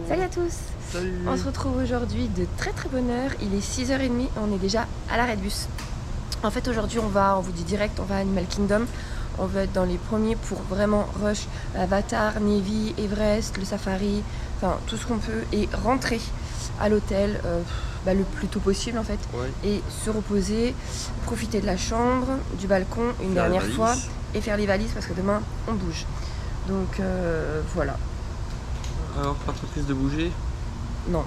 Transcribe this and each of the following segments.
Salut à tous. Salut. On se retrouve aujourd'hui de très bonne heure. Il est 6h30, on est déjà à l'arrêt de bus. En fait aujourd'hui on vous dit direct, on va à Animal Kingdom. On veut être dans les premiers pour vraiment rush Avatar, Navy, Everest, le safari, enfin tout ce qu'on peut et rentrer à l'hôtel le plus tôt possible en fait, et se reposer, profiter de la chambre, du balcon une dernière fois et faire les valises parce que demain on bouge. Donc voilà. Alors pas trop triste de bouger? Non.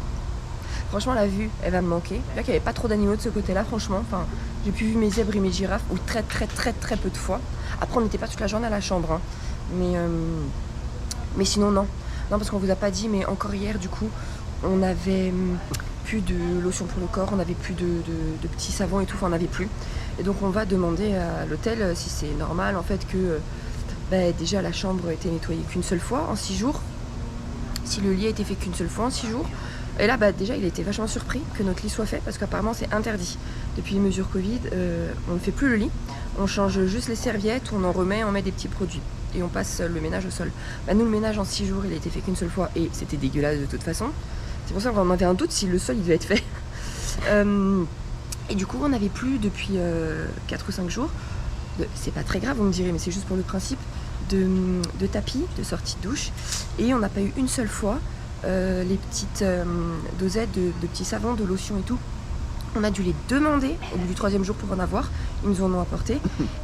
Franchement la vue elle va me manquer. Là qu'il n'y avait pas trop d'animaux de ce côté là franchement. Enfin, j'ai pu voir mes zèbres et mes girafes ou très peu de fois. Après on n'était pas toute la journée à la chambre hein. Mais sinon non. Non parce qu'on vous a pas dit mais encore hier du coup on avait plus de lotion pour le corps, on n'avait plus de petits savons et tout, enfin on n'avait plus. Et donc on va demander à l'hôtel si c'est normal en fait que déjà la chambre a été nettoyée qu'une seule fois en 6 jours. Si le lit a été fait qu'une seule fois en 6 jours. Et là déjà il était vachement surpris que notre lit soit fait parce qu'apparemment c'est interdit. Depuis les mesures Covid, on ne fait plus le lit, on change juste les serviettes, on en remet, on met des petits produits et on passe le ménage au sol. Nous le ménage en 6 jours il a été fait qu'une seule fois et c'était dégueulasse de toute façon. C'est pour ça qu'on avait un doute si le sol il devait être fait. Et du coup on n'avait plus depuis 4 ou 5 jours, c'est pas très grave vous me direz mais c'est juste pour le principe de tapis, de sortie de douche. Et on n'a pas eu une seule fois les petites dosettes de petits savons, de lotion et tout. On a dû les demander au bout du 3e jour pour en avoir, ils nous en ont apporté.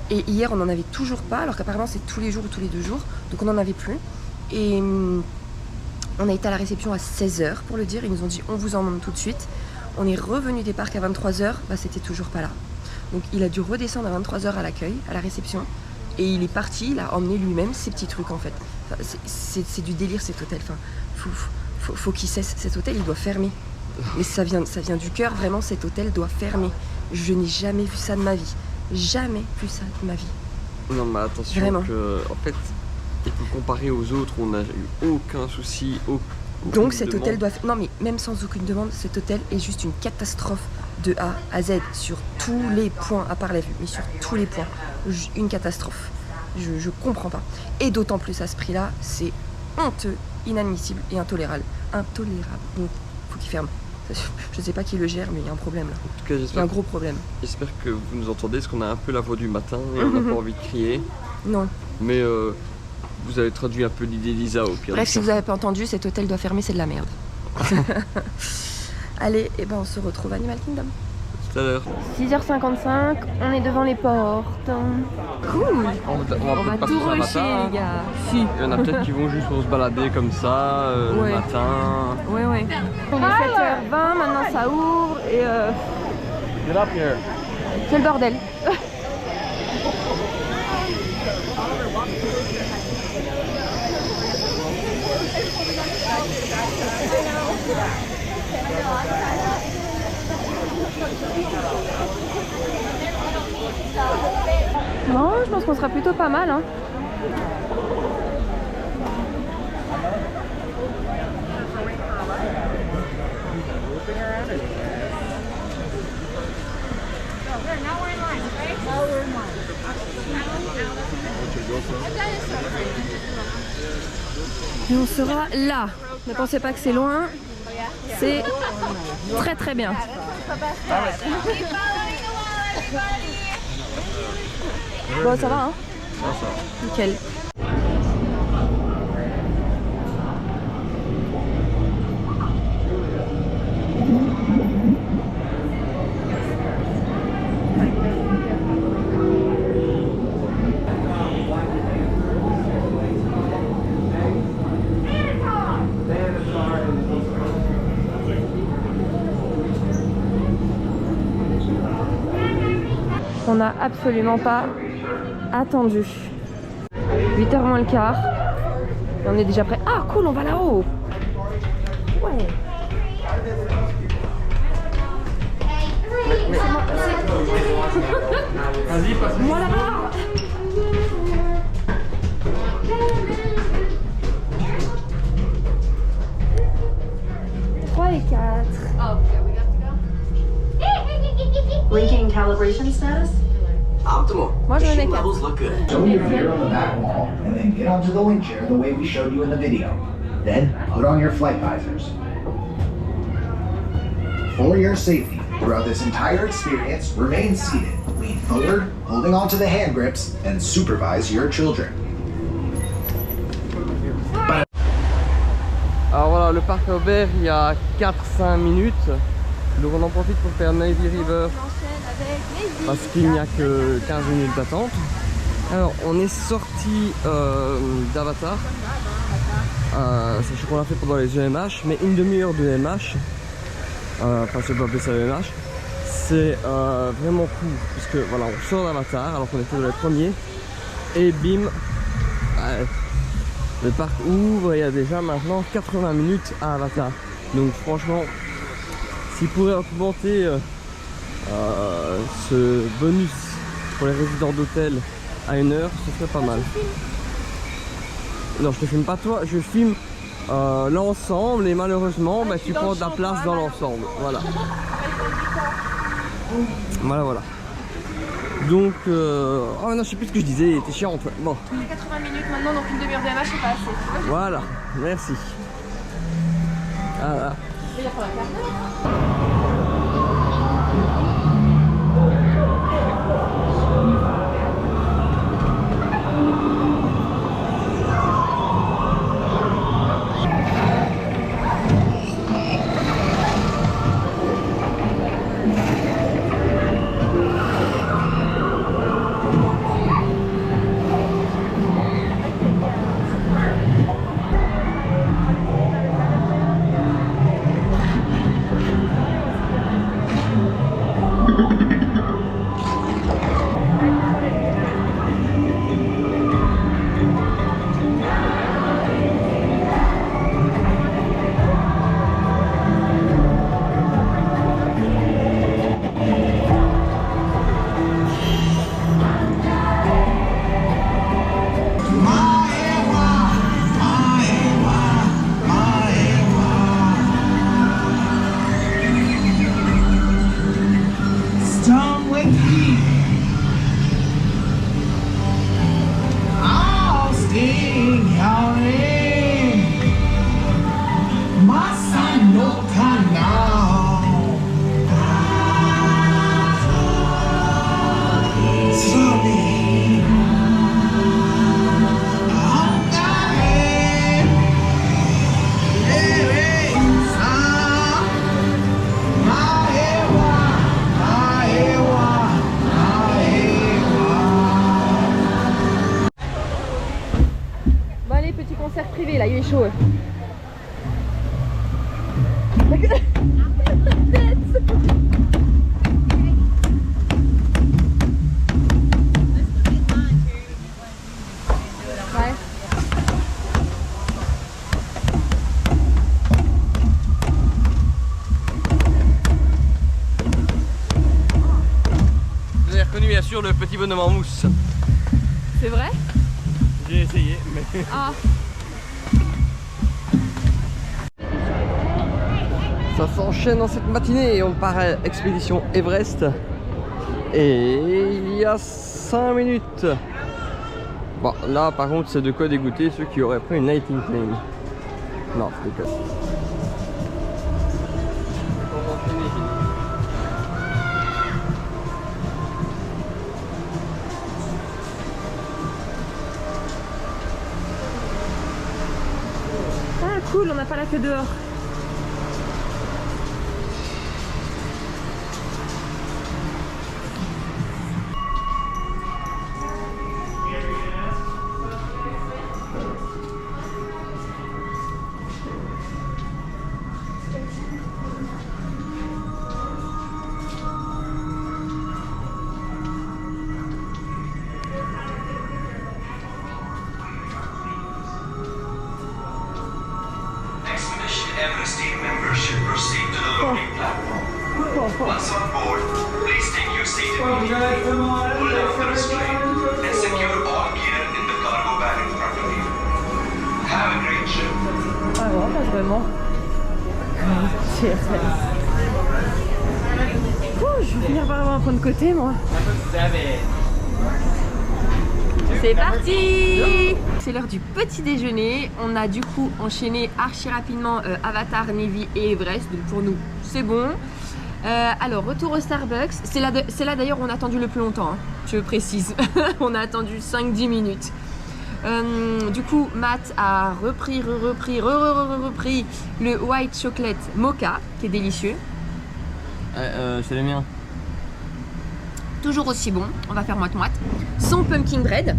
Et hier on n'en avait toujours pas alors qu'apparemment c'est tous les jours ou tous les 2 jours, donc on n'en avait plus. Et on a été à la réception à 16h pour le dire, ils nous ont dit on vous en demande tout de suite. On est revenu des parcs à 23h, c'était toujours pas là. Donc il a dû redescendre à 23h à l'accueil, à la réception. Et il est parti, il a emmené lui-même ses petits trucs en fait. Enfin, c'est du délire cet hôtel. Enfin, faut qu'il cesse. Cet hôtel il doit fermer. Mais ça vient du cœur, vraiment cet hôtel doit fermer. Je n'ai jamais vu ça de ma vie. Jamais vu ça de ma vie. Non mais attention vraiment. En fait, et pour comparer aux autres, on n'a eu aucun souci. Donc cet hôtel doit... Non mais même sans aucune demande, cet hôtel est juste une catastrophe de A à Z sur tous les points, à part la vue, mais sur tous les points. Une catastrophe. Je comprends pas. Et d'autant plus à ce prix-là, c'est inadmissible et intolérable. Intolérable. Donc faut qu'il ferme. Je sais pas qui le gère, mais il y a un problème là. En tout cas, il y a un gros problème. J'espère que vous nous entendez, parce qu'on a un peu la voix du matin et on n'a pas envie de crier. Non. Mais vous avez traduit un peu l'idée d'Isa au pire. Bref, si vous n'avez pas entendu, cet hôtel doit fermer, c'est de la merde. Allez, on se retrouve à Animal Kingdom. Tout à l'heure. 6h55, on est devant les portes. Cool. On va tout rusher les gars. Si. Il y en a peut-être qui vont juste pour se balader comme ça le matin. Ouais. On est 7h20, maintenant ça ouvre et Get up here. c'est le bordel. Non, je pense qu'on sera plutôt pas mal hein. Et on sera là. Ne pensez pas que c'est loin. C'est très bien. Bon, ça va hein? Ça va. Nickel. On n'a absolument pas attendu. 8h moins le quart. Et on est déjà prêt. Ah cool, on va là-haut. Ouais. Vas-y, passe. Moi là-bas. 3 et 4. Blinking calibration status? Optimal. Moi je me mets Machine 4. levels look good. Show me a mirror on the back wall, and then get onto the link chair the way we showed you in the video. Then put on your flight visors. For your safety, throughout this entire experience, remain seated, lean forward, holding onto the hand grips, and supervise your children. Alors voilà, le parc a ouvert il y a 4-5 minutes. Donc on en profite pour faire Navy River parce qu'il n'y a que 15 minutes d'attente. Alors on est sorti d'Avatar. Sachant qu'on l'a fait pendant les EMH, mais une demi-heure de EMH. Enfin je peux appeler ça EMH. C'est vraiment cool puisque voilà, on sort d'Avatar alors qu'on était dans les premiers. Et bim, le parc ouvre et il y a déjà maintenant 80 minutes à Avatar. Donc franchement, s'il pourrait augmenter ce bonus pour les résidents d'hôtel à 1 heure, ce serait pas mal. Non, je te filme pas toi, je filme l'ensemble et malheureusement bah, tu prends de la place dans l'ensemble. Voilà. Voilà. Donc, oh non, je sais plus ce que je disais, t'es chiante. Bon. Il y a 80 minutes maintenant, donc une demi-heure de MH, c'est pas assez. Voilà, merci. Voilà. Il y a pour la carte. Privé là, il est chaud. Vous avez reconnu bien sûr le petit bonhomme en mousse. C'est vrai? J'ai essayé, mais... Ah. Ça s'enchaîne dans cette matinée et on part à expédition Everest. Et il y a 5 minutes. Bon, là par contre c'est de quoi dégoûter ceux qui auraient pris une Nightingale. Non, c'est pas. Ah cool, on n'a pas la queue dehors. Everest team members should proceed to the loading platform. Once on board, please take your seat immediately, pull down the restraint, and secure all gear in the cargo bag in front of you. Have a great trip. Ah non, pas vraiment. Je vais finir par avoir un point de côté, moi. C'est parti! c'est l'heure du petit déjeuner. On a du coup enchaîné archi rapidement Avatar, Navy et Everest. Donc pour nous, c'est bon. Alors, retour au Starbucks. C'est là d'ailleurs où on a attendu le plus longtemps, hein, je précise. On a attendu 5-10 minutes. Du coup, Matt a repris le White Chocolate Mocha, qui est délicieux. C'est les miens. Toujours aussi bon, on va faire moite-moite. Son pumpkin bread.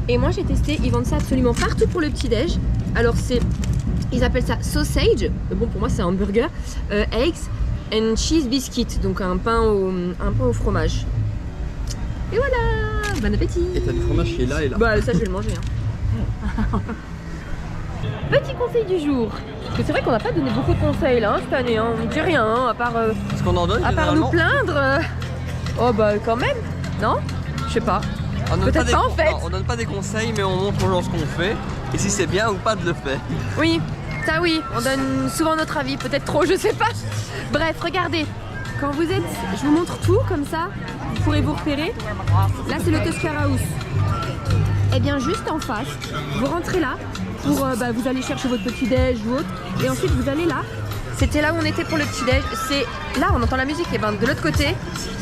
Et moi j'ai testé, ils vendent ça absolument partout pour le petit-déj. Alors ils appellent ça sausage. Bon, pour moi c'est un burger. Eggs and cheese biscuit, donc un pain au fromage. Et voilà, bon appétit. Et t'as du fromage qui est là et là. Bah ça je vais le manger. Hein. Petit conseil du jour. Parce que c'est vrai qu'on n'a pas donné beaucoup de conseils là cette année. Hein. On ne dit rien, hein, à part. Ce qu'on en donne. À part nous plaindre. Oh bah quand même, non? Je sais pas. Peut-être pas en fait. On donne pas des conseils, mais on montre aux gens ce qu'on fait. Et si c'est bien ou pas de le faire. Oui, ça oui, on donne souvent notre avis, peut-être trop, je sais pas. Bref, regardez, quand vous êtes, je vous montre tout comme ça, vous pourrez vous repérer. Là c'est le Tuscara House. Et bien juste en face, vous rentrez là, pour vous allez chercher votre petit déj ou autre, et ensuite vous allez là. C'était là où on était pour le petit déj. C'est là on entend la musique, et ben de l'autre côté,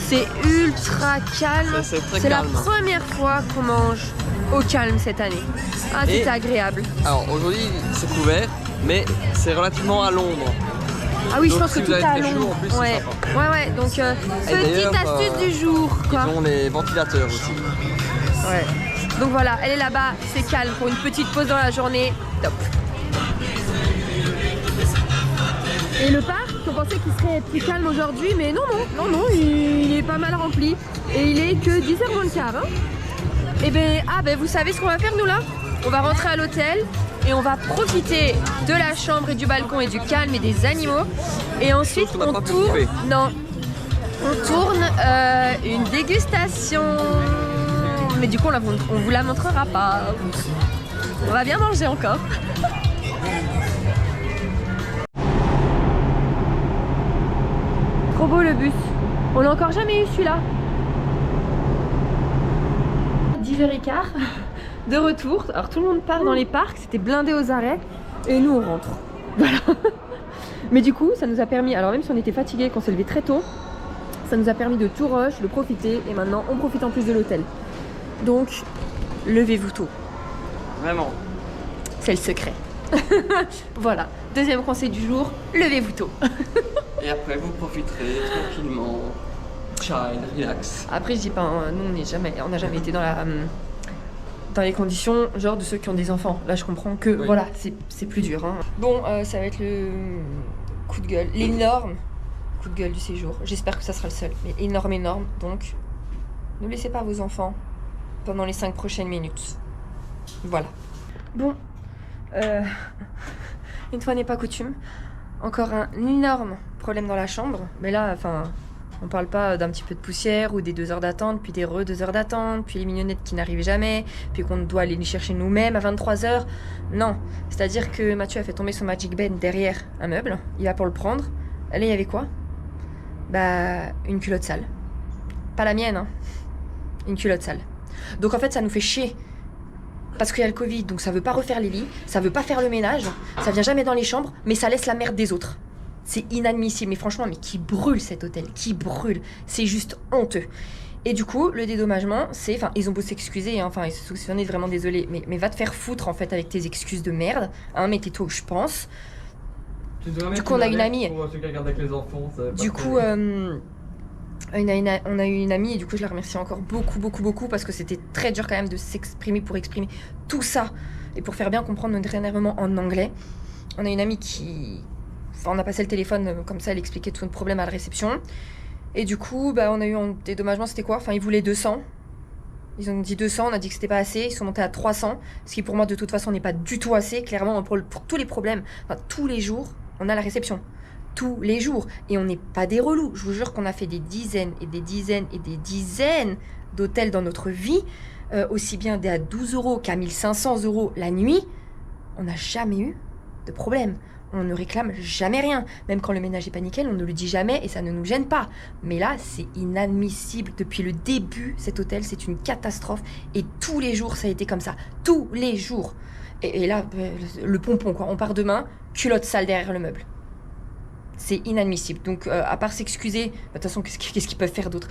c'est ultra calme. C'est la première fois qu'on mange au calme cette année. Ah, c'était agréable. Alors aujourd'hui c'est couvert, mais c'est relativement à l'ombre. Ah oui, donc, je pense que tout est à l'ombre. Ouais. Ouais, donc petite astuce du jour quoi. Ils ont les ventilateurs aussi. Ouais. Donc voilà, elle est là-bas, c'est calme pour une petite pause dans la journée. Top. Et le parc, on pensait qu'il serait plus calme aujourd'hui, mais non, il est pas mal rempli. Et il est que 10h moins le quart. Hein. Et ben, vous savez ce qu'on va faire nous là? On va rentrer à l'hôtel et on va profiter de la chambre et du balcon et du calme et des animaux. Et ensuite on tourne. Non, on tourne une dégustation. Mais du coup on vous la montrera pas. On va bien manger encore. Trop beau le bus. On n'a encore jamais eu celui-là. 10h15 de retour. Alors tout le monde part dans les parcs, c'était blindé aux arrêts. Et nous on rentre. Voilà. Mais du coup ça nous a permis, alors même si on était fatigué, qu'on s'est levé très tôt, ça nous a permis de tout rush, de profiter. Et maintenant on profite en plus de l'hôtel. Donc levez-vous tôt. Vraiment. C'est le secret. Voilà. Deuxième conseil du jour, levez-vous tôt. Et après vous profiterez tranquillement, child, relax. Après je dis pas, hein, nous on n'a jamais été dans les conditions genre de ceux qui ont des enfants. Là je comprends que voilà, c'est plus dur. Hein. Bon, ça va être le coup de gueule, l'énorme coup de gueule du séjour. J'espère que ça sera le seul, mais énorme. Donc ne laissez pas vos enfants pendant les 5 prochaines minutes. Voilà. Bon, une fois n'est pas coutume, encore un énorme problème dans la chambre. Mais là, enfin, on parle pas d'un petit peu de poussière ou des 2 heures d'attente, puis des 2 heures d'attente, puis les mignonnettes qui n'arrivent jamais, puis qu'on doit aller les chercher nous-mêmes à 23h. Non, c'est-à-dire que Mathieu a fait tomber son Magic Bed derrière un meuble, il va pour le prendre. Là, il y avait quoi? Bah, une culotte sale. Pas la mienne, hein. Une culotte sale. Donc en fait, ça nous fait chier. Parce qu'il y a le Covid, donc ça veut pas refaire les lits, ça veut pas faire le ménage, ça vient jamais dans les chambres, mais ça laisse la merde des autres. C'est inadmissible, mais franchement, mais qui brûle cet hôtel, qui brûle. C'est juste honteux. Et du coup, le dédommagement, c'est... Enfin, ils ont beau s'excuser, hein, enfin, on est vraiment désolé, mais va te faire foutre, en fait, avec tes excuses de merde. Hein, mets tes-toi où je pense. Du coup, on a une amie... Du coup, on a eu une amie, et du coup, je la remercie encore beaucoup, parce que c'était très dur quand même de s'exprimer pour exprimer tout ça, et pour faire bien comprendre notre énervement en anglais. On a une amie qui... Enfin, on a passé le téléphone, comme ça, elle expliquait tout notre problème à la réception. Et du coup, bah, on a eu un dédommagement, c'était quoi? Enfin, ils voulaient 200. Ils ont dit 200, on a dit que c'était pas assez. Ils sont montés à 300, ce qui pour moi, de toute façon, n'est pas du tout assez. Clairement, pour tous les problèmes, enfin, tous les jours, on a la réception. Tous les jours. Et on n'est pas des relous. Je vous jure qu'on a fait des dizaines et des dizaines et des dizaines d'hôtels dans notre vie. Aussi bien à 12 € qu'à 1500 € la nuit. On n'a jamais eu de problème. On ne réclame jamais rien. Même quand le ménage est pas nickel, on ne le dit jamais et ça ne nous gêne pas. Mais là, c'est inadmissible. Depuis le début, cet hôtel, c'est une catastrophe. Et tous les jours, ça a été comme ça. Tous les jours. Et là, le pompon, quoi. On part demain, culotte sale derrière le meuble. C'est inadmissible. Donc, à part s'excuser, de toute façon, qu'est-ce qu'ils peuvent faire d'autre?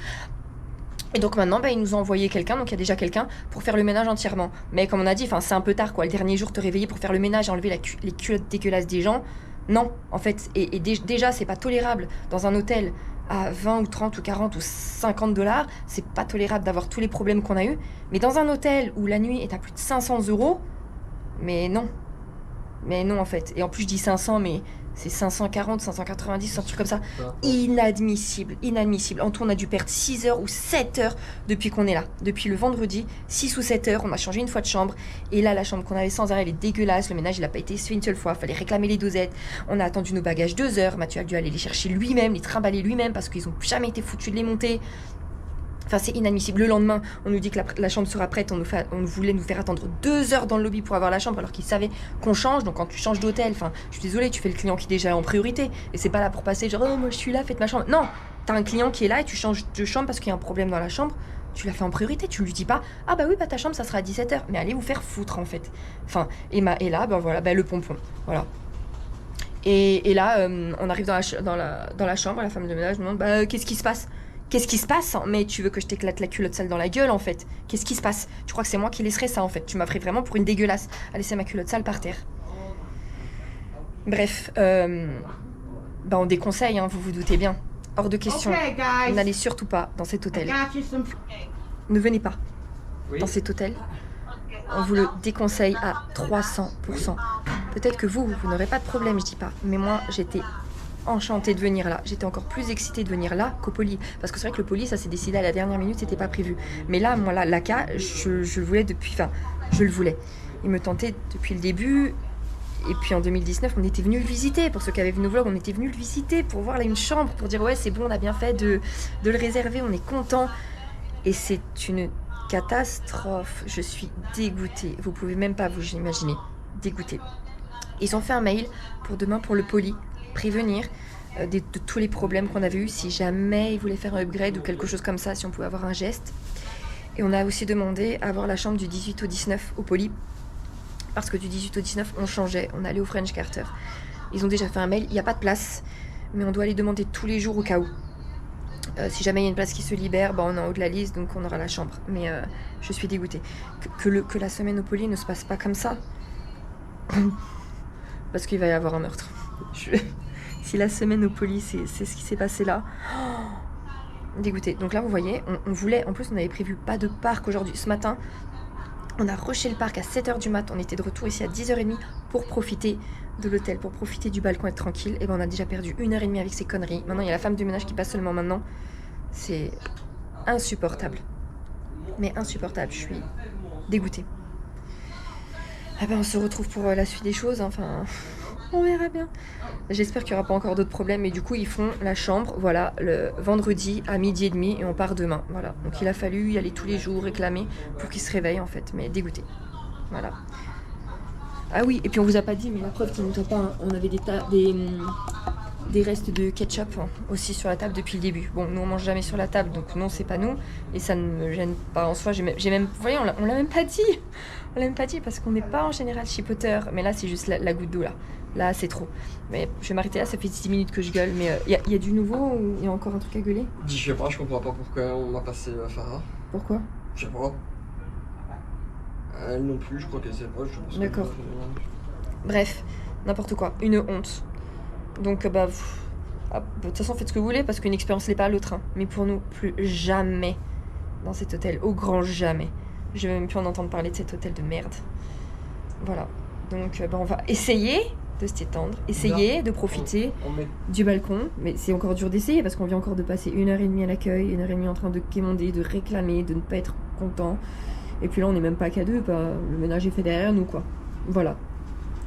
Et donc maintenant, ils nous ont envoyé quelqu'un, donc il y a déjà quelqu'un pour faire le ménage entièrement. Mais comme on a dit, c'est un peu tard, quoi. Le dernier jour, te réveiller pour faire le ménage et enlever les culottes dégueulasses des gens. Non, en fait. Et déjà, c'est pas tolérable. Dans un hôtel à 20 ou 30 ou 40 ou 50 $, c'est pas tolérable d'avoir tous les problèmes qu'on a eu. Mais dans un hôtel où la nuit est à plus de 500 €, mais non. Mais non, en fait. Et en plus, je dis 500, mais c'est 540, 590, un truc comme ça. Inadmissible, inadmissible. En tout, on a dû perdre 6 heures ou 7 heures depuis qu'on est là. Depuis le vendredi, 6 ou 7 heures, on a changé une fois de chambre. Et là, la chambre qu'on avait sans arrêt, elle est dégueulasse. Le ménage, il a pas été fait une seule fois. Fallait réclamer les dosettes. On a attendu nos bagages 2 heures. Mathieu a dû aller les chercher lui-même, les trimballer lui-même parce qu'ils ont jamais été foutus de les monter. Enfin, c'est inadmissible. Le lendemain, on nous dit que la chambre sera prête. On voulait nous faire attendre 2 heures dans le lobby pour avoir la chambre, alors qu'ils savaient qu'on change. Donc, quand tu changes d'hôtel, je suis désolée, tu fais le client qui est déjà en priorité. Et c'est pas là pour passer genre, oh, moi je suis là, faites ma chambre. Non, t'as un client qui est là et tu changes de chambre parce qu'il y a un problème dans la chambre. Tu l'as fait en priorité. Tu lui dis pas, ah bah oui, ta chambre, ça sera à 17 h. Mais allez vous faire foutre, en fait. Enfin, et là, voilà, le pompon. Voilà. Et là, on arrive dans la chambre, la femme de ménage nous demande, qu'est-ce qui se passe? Qu'est-ce qui se passe? Mais tu veux que je t'éclate la culotte sale dans la gueule, en fait? Qu'est-ce qui se passe? Tu crois que c'est moi qui laisserais ça, en fait? Tu m'as pris vraiment pour une dégueulasse à laisser ma culotte sale par terre. Bref, on déconseille, hein, vous vous doutez bien. Hors de question. N'allez surtout pas dans cet hôtel. Ne venez pas dans cet hôtel. On vous le déconseille à 300%. Peut-être que vous n'aurez pas de problème, je dis pas. Mais moi, j'étais enchantée de venir là. J'étais encore plus excitée de venir là qu'au Poly. Parce que c'est vrai que le Poly, ça s'est décidé à la dernière minute, c'était pas prévu. Mais là, moi, là, l'ACA, je le voulais depuis... Enfin, je le voulais. Il me tentait depuis le début. Et puis en 2019, on était venu le visiter. Pour ceux qui avaient vu nos vlogs, on était venu le visiter pour voir là une chambre, pour dire ouais, c'est bon, on a bien fait de le réserver, on est content. Et c'est une catastrophe. Je suis dégoûtée. Vous pouvez même pas vous imaginer. Dégoûtée. Ils ont fait un mail pour demain pour le Poly. Prévenir de tous les problèmes qu'on avait eu si jamais ils voulaient faire un upgrade ou quelque chose comme ça, si on pouvait avoir un geste. Et on a aussi demandé à avoir la chambre du 18 au 19 au Poly, parce que du 18 au 19 on changeait, on allait au French Carter. Ils ont déjà fait un mail, il n'y a pas de place, mais on doit aller demander tous les jours au cas où. Si jamais il y a une place qui se libère, on est en haut de la liste, donc on aura la chambre. Mais je suis dégoûtée que la semaine au Poly ne se passe pas comme ça. Parce qu'il va y avoir un meurtre. Si la semaine au Poly, c'est ce qui s'est passé là. Dégoûté. Donc là, vous voyez, on voulait... En plus, on avait prévu pas de parc aujourd'hui. Ce matin, on a rushé le parc à 7 h du mat. On était de retour ici à 10 h 30 pour profiter de l'hôtel, pour profiter du balcon, être tranquille. Et on a déjà perdu 1 h 30 avec ces conneries. Maintenant, il y a la femme de ménage qui passe seulement maintenant. C'est insupportable. Mais insupportable. Je suis dégoûtée. On se retrouve pour la suite des choses. Enfin... On verra bien. J'espère qu'il n'y aura pas encore d'autres problèmes. Et du coup, ils font la chambre, voilà, le vendredi à 12h30 et on part demain. Voilà. Donc il a fallu y aller tous les jours, réclamer pour qu'ils se réveillent en fait. Mais dégoûté. Voilà. Ah oui, et puis on vous a pas dit, mais la preuve qu'il nous a pas, on avait des restes de ketchup aussi sur la table depuis le début. Bon, nous on mange jamais sur la table, donc non, c'est pas nous. Et ça ne me gêne pas en soi. J'ai même, vous voyez, on l'a même pas dit. On l'a même pas dit parce qu'on n'est pas en général chipoteur. Mais là, c'est juste la goutte d'eau là. Là, c'est trop. Mais je vais m'arrêter là, ça fait 10 minutes que je gueule. Mais y a du nouveau ou il y a encore un truc à gueuler? Je sais pas, je comprends pas pourquoi on a passé Farah. Pourquoi? Je sais pas. Elle non plus, je crois qu'elle sait pas. D'accord. Bref, n'importe quoi. Une honte. Donc, de toute façon, faites ce que vous voulez parce qu'une expérience n'est pas à l'autre. Hein. Mais pour nous, plus jamais dans cet hôtel. Au grand jamais. Je vais même plus en entendre parler de cet hôtel de merde. Voilà. Donc, on va essayer de se détendre, essayer de profiter du balcon. Mais c'est encore dur d'essayer parce qu'on vient encore de passer 1 h 30 à l'accueil, 1 h 30 en train de quémander, de réclamer, de ne pas être content. Et puis là, on n'est même pas qu'à 2, le ménage est fait derrière nous, quoi. Voilà.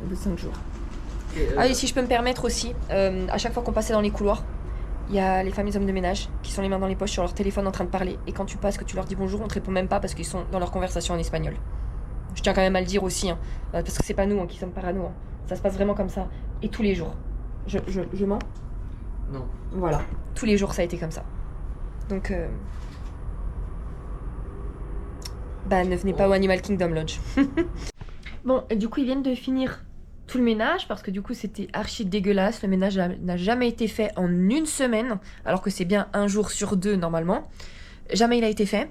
Au bout de 5 jours. Et si je peux me permettre aussi, à chaque fois qu'on passait dans les couloirs, il y a les femmes et les hommes de ménage qui sont les mains dans les poches sur leur téléphone en train de parler. Et quand tu passes, que tu leur dis bonjour, on te répond même pas parce qu'ils sont dans leur conversation en espagnol. Je tiens quand même à le dire aussi, hein, parce que c'est pas nous qui sommes parano. Hein. Ça se passe vraiment comme ça. Et tous les jours. Je mens? Non. Voilà. Tous les jours, ça a été comme ça. Donc, bah, ne venez pas au Animal Kingdom Lodge. Bon, et du coup, ils viennent de finir tout le ménage parce que du coup, c'était archi dégueulasse. Le ménage n'a jamais été fait en une semaine, alors que c'est bien un jour sur 2 normalement. Jamais il a été fait.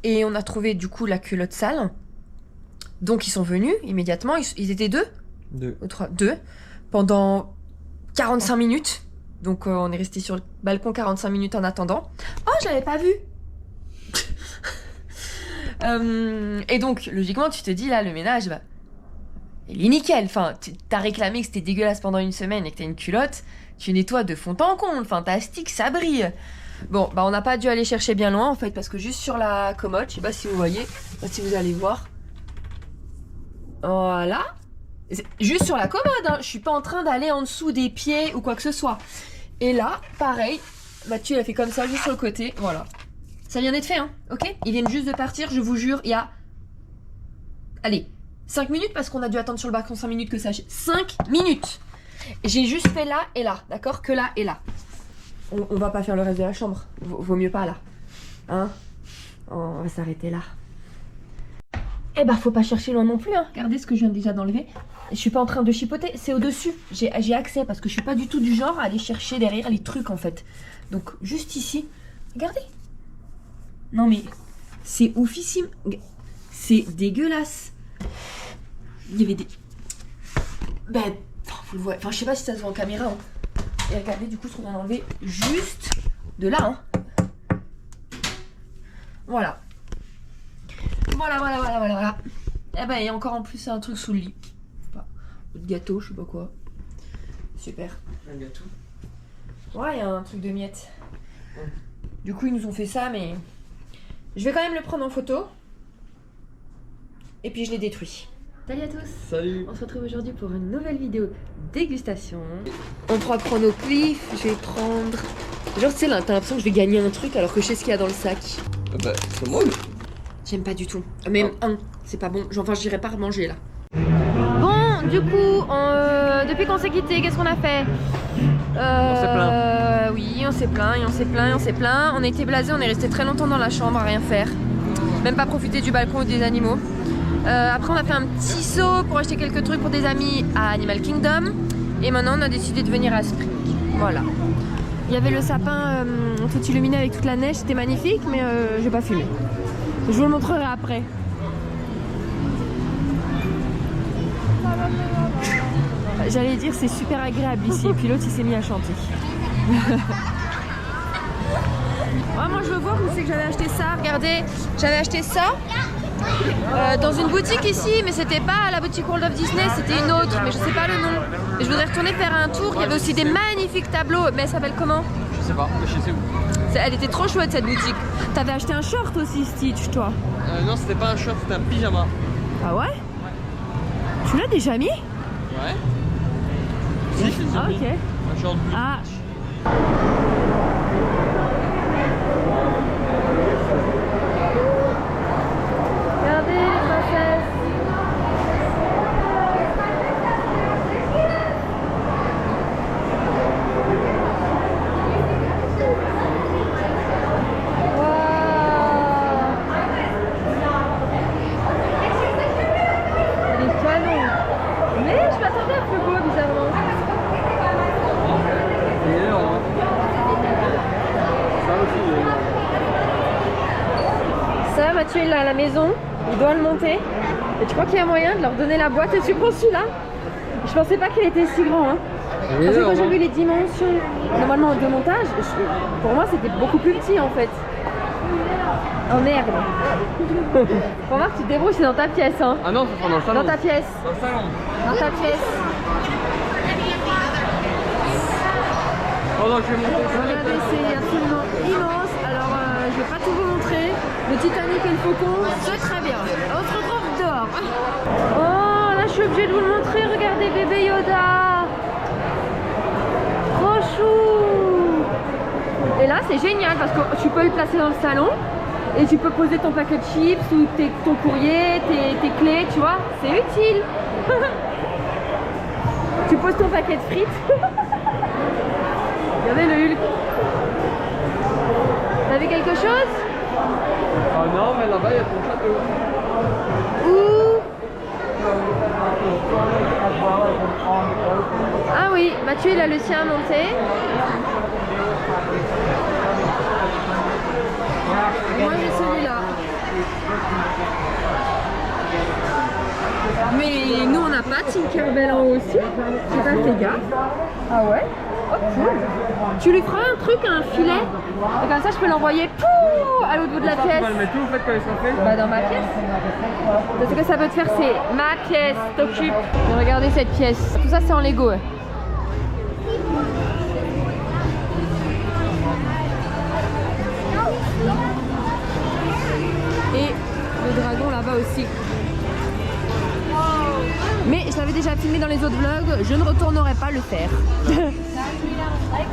Et on a trouvé du coup la culotte sale. Donc, ils sont venus immédiatement. Ils étaient 2 ou 3, 2 pendant 45 minutes. Donc, on est resté sur le balcon 45 minutes en attendant. Oh, je l'avais pas vu! Et donc, logiquement, tu te dis, là, le ménage, bah, il est nickel. Enfin, t'as réclamé que c'était dégueulasse pendant une semaine et que t'as une culotte, tu nettoies de fond en comble. Fantastique, ça brille. Bon, bah, on n'a pas dû aller chercher bien loin, en fait, parce que juste sur la commode, je sais pas si vous voyez, si vous allez voir. Voilà. Juste sur la commode, hein. Je suis pas en train d'aller en dessous des pieds ou quoi que ce soit. Et là, pareil, Mathieu, il a fait comme ça, juste sur le côté, voilà. Ça vient d'être fait, hein, ok? Ils viennent juste de partir, je vous jure, il y a... Allez, 5 minutes, parce qu'on a dû attendre sur le balcon 5 minutes que ça... 5 minutes! J'ai juste fait là et là, d'accord? Que là et là. On va pas faire le reste de la chambre, vaut mieux pas là. Hein? On va s'arrêter là. Eh bah, faut pas chercher loin non plus, hein. Regardez ce que je viens déjà d'enlever. Je suis pas en train de chipoter, c'est au-dessus. J'ai accès parce que je suis pas du tout du genre à aller chercher derrière les trucs en fait. Donc, juste ici, regardez. Non mais, c'est oufissime. C'est dégueulasse. Il y avait des... Ben, vous le voyez. Enfin, je sais pas si ça se voit en caméra. Hein. Et regardez du coup ce qu'on a enlevé juste de là. Hein. Voilà. Voilà. Eh ben, il y a encore en plus un truc sous le lit. De gâteau, je sais pas quoi. Super. Un gâteau? Ouais, il y a un truc de miettes. Du coup, ils nous ont fait ça, mais... Je vais quand même le prendre en photo. Et puis, je l'ai détruit. Salut à tous. Salut. On se retrouve aujourd'hui pour une nouvelle vidéo dégustation. On prend Chronocliff. Je vais prendre... Genre, tu sais, là, t'as l'impression que je vais gagner un truc alors que je sais ce qu'il y a dans le sac. Bah, c'est moi. J'aime pas du tout. Même un, c'est pas bon. Enfin, je dirais pas remanger, là. Bon, du coup, depuis qu'on s'est quitté, qu'est-ce qu'on a fait? On s'est plaint. Oui, on s'est plaint. On a été blasés, on est resté très longtemps dans la chambre à rien faire. Même pas profiter du balcon ou des animaux. Après, on a fait un petit saut pour acheter quelques trucs pour des amis à Animal Kingdom. Et maintenant, on a décidé de venir à Spring. Voilà. Il y avait le sapin tout illuminé avec toute la neige, c'était magnifique, mais je vais pas filmer. Je vous le montrerai après. J'allais dire c'est super agréable ici, et puis l'autre il s'est mis à chanter. Ouais, moi je veux voir où c'est que j'avais acheté ça, regardez, j'avais acheté ça dans une boutique ici, mais c'était pas la boutique World of Disney, c'était une autre, mais je sais pas le nom. Et je voudrais retourner faire un tour, il y avait aussi des magnifiques tableaux, mais elle s'appelle comment? Je sais pas, mais je sais où. Elle était trop chouette cette boutique. T'avais acheté un short aussi Stitch toi? Non, c'était pas un short, c'était un pyjama. Ah ouais? Tu l'as déjà mis? Ouais. Si, je l'ai déjà mis. Ok. Un short bleu. Ah. Regardez les princesses. Mathieu il l'a à la maison, il doit le monter. Et tu crois qu'il y a moyen de leur donner la boîte et tu prends celui-là? Je pensais pas qu'il était si grand. Hein. Parce que quand j'ai vu les dimensions normalement de montage, pour moi c'était beaucoup plus petit en fait. Oh merde. Pour voir que tu te débrouilles, c'est dans ta pièce. Hein. Ah non, c'est pas dans le salon. Dans ta pièce. Dans le salon. Dans ta pièce. Oh non, je vais monter ça. Regardez, c'est absolument immense. Alors, je vais pas tout vous montrer. Le Titanic et le Faucon, c'est très bien. On se retrouve dehors. Oh, là, je suis obligée de vous le montrer. Regardez, bébé Yoda. Trop chou. Et là, c'est génial parce que tu peux le placer dans le salon et tu peux poser ton paquet de chips ou ton courrier, tes clés, tu vois. C'est utile. Tu poses ton paquet de frites. Regardez le Hulk. T'as vu quelque chose? Oh non, mais là-bas il y a ton château. Où? Ah oui, Mathieu il a le sien à monter. Moi j'ai celui-là. Mais nous on n'a pas Tinkerbell en haut aussi. J'ai pas fait gaffe. Ah ouais? Oh cool. Tu lui feras un truc, un filet. Et comme ça je peux l'envoyer à l'autre bout de la pièce. Tu vas le mettre où en fait quand ils sont faits? Bah dans ma pièce. Ce que ça peut te faire c'est ma pièce, t'occupes. Regardez cette pièce. Tout ça c'est en Lego. Ouais. Et le dragon là-bas aussi. Mais je l'avais déjà filmé dans les autres vlogs, je ne retournerai pas le faire.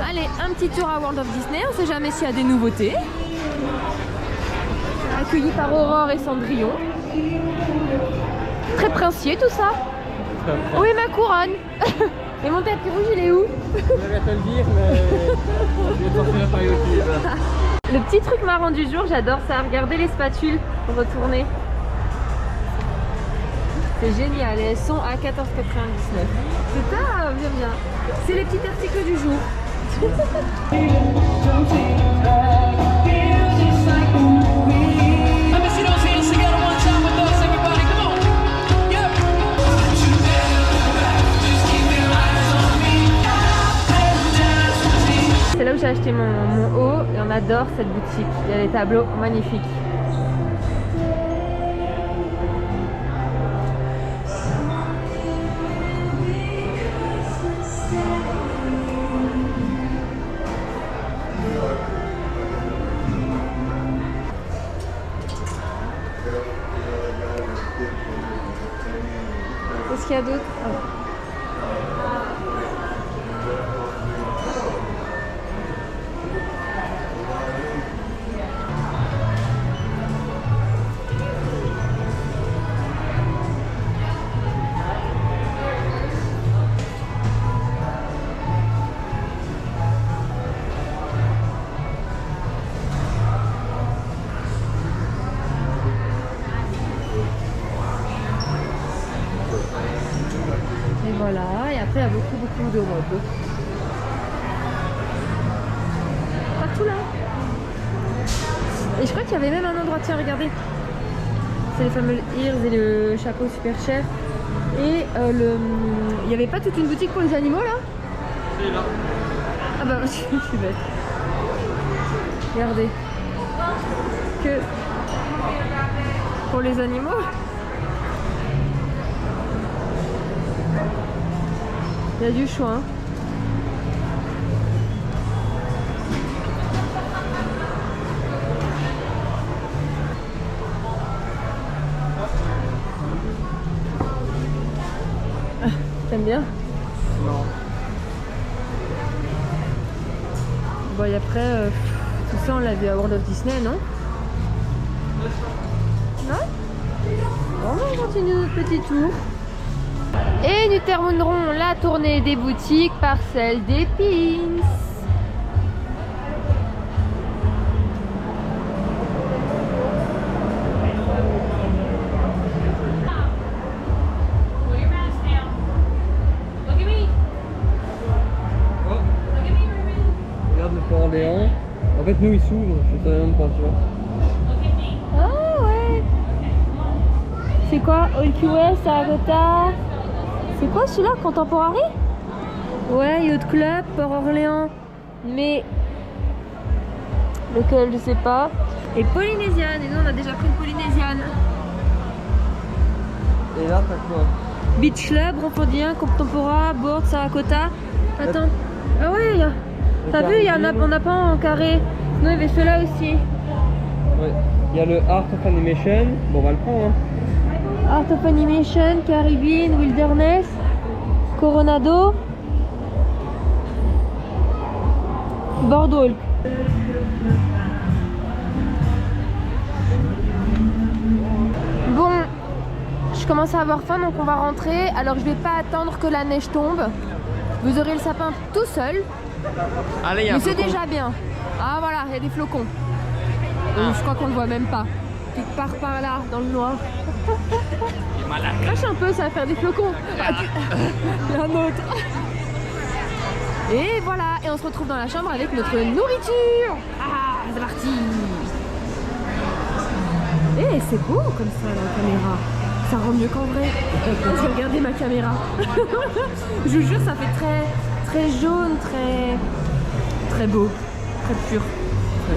Allez, un petit tour à World of Disney, on sait jamais s'il y a des nouveautés. Accueilli par Aurore et Cendrillon. Très princier tout ça. Où est ma couronne? Et mon tapis rouge il est où? Je vais te le dire, mais je vais sortir par YouTube. Le petit truc marrant du jour, j'adore ça. Regardez les spatules pour retourner. C'est génial et elles sont à 14,99. C'est ça, bien bien. C'est les petits articles du jour. C'est là où j'ai acheté mon haut et on adore cette boutique. Il y a des tableaux magnifiques. Qu'est-ce qu'il y a d'autre? Et voilà, et après il y a beaucoup de robes. Partout là. Et je crois qu'il y avait même un endroit, tiens regardez. C'est les fameux ears et le chapeau super cher. Et il n'y avait pas toute une boutique pour les animaux là? C'est là. Ah bah je suis bête. Regardez. Que pour les animaux. Il y a du choix. Hein. T'aimes bien? Non. Bon et après, tout ça on l'a vu à World of Disney, non? Non? Bon, on continue notre petit tour. Et nous terminerons la tournée des boutiques par celle des pins. Regarde le Port Orléans. En fait, nous, il s'ouvre. Je savais même pas, tu vois. Ah ouais. C'est quoi? Old West, Saragota. C'est quoi celui-là? Contemporary? Ouais, Yacht Club, Port Orléans. Mais lequel, je sais pas. Et Polynésiane. Et nous, on a déjà pris une Polynésiane. Et là, t'as quoi? Beach Club, Ronfordien, Contempora, Board, Saragota. Attends. Ah ouais, t'as vu, on n'a pas en carré. Sinon, il y avait ceux-là aussi. Ouais. Il y a le Art of Animation. Bon, on va le prendre. Hein. Art of Animation, Caribbean, Wilderness, Coronado, Bordeaux. Bon, je commence à avoir faim donc on va rentrer. Alors je vais pas attendre que la neige tombe. Vous aurez le sapin tout seul. Allez, il y a un mais c'est flocon. déjà bien. Ah voilà, il y a des flocons. Je crois qu'on le voit même pas. Quelque part par là, dans le noir. Crache un peu, ça va faire des flocons. Il y a un autre. Et voilà, et on se retrouve dans la chambre avec notre nourriture. Ah, c'est parti. Eh, c'est beau comme ça la caméra. Ça rend mieux qu'en vrai. Je vais regarder ma caméra. Je vous jure, ça fait très jaune, très beau, très pur.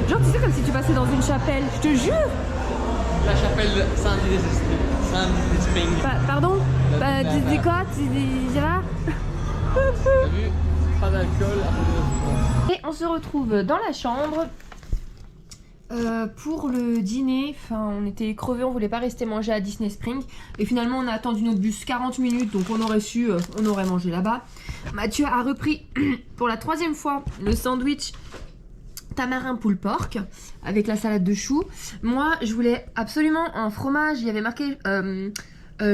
Genre, tu sais, comme si tu passais dans une chapelle. Je te jure. La chapelle Saint-Spring. Pardon. Tu dis quoi? Tu dis là? T'as vu? Pas d'alcool. Et on se retrouve dans la chambre pour le dîner. Enfin, on était crevés, on voulait pas rester manger à Disney Springs. Et finalement, on a attendu notre bus 40 minutes, donc on aurait su, on aurait mangé là-bas. Mathieu a repris pour la 3e fois le sandwich tamarin pulled pork avec la salade de choux. Moi, je voulais absolument un fromage. Il y avait marqué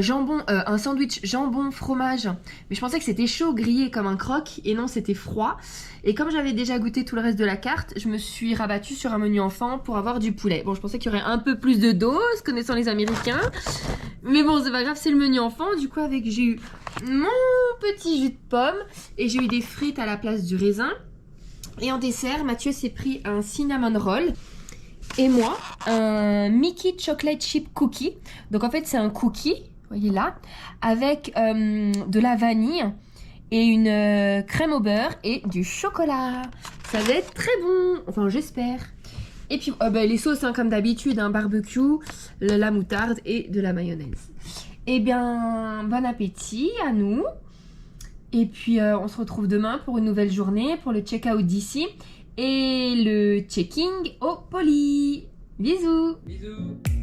jambon, un sandwich jambon fromage, mais je pensais que c'était chaud grillé comme un croque et non, c'était froid. Et comme j'avais déjà goûté tout le reste de la carte, je me suis rabattue sur un menu enfant pour avoir du poulet. Bon, je pensais qu'il y aurait un peu plus de doses connaissant les Américains, mais bon, c'est pas grave, c'est le menu enfant. Du coup, j'ai eu mon petit jus de pomme et j'ai eu des frites à la place du raisin. Et en dessert, Mathieu s'est pris un cinnamon roll. Et moi, un Mickey Chocolate Chip Cookie. Donc en fait, c'est un cookie, vous voyez là, avec de la vanille et une crème au beurre et du chocolat. Ça va être très bon, enfin j'espère. Et puis les sauces, hein, comme d'habitude, un barbecue, la moutarde et de la mayonnaise. Eh bien, bon appétit à nous. Et puis on se retrouve demain pour une nouvelle journée, pour le check-out d'ici et le checking au Poly. Bisous. Bisous.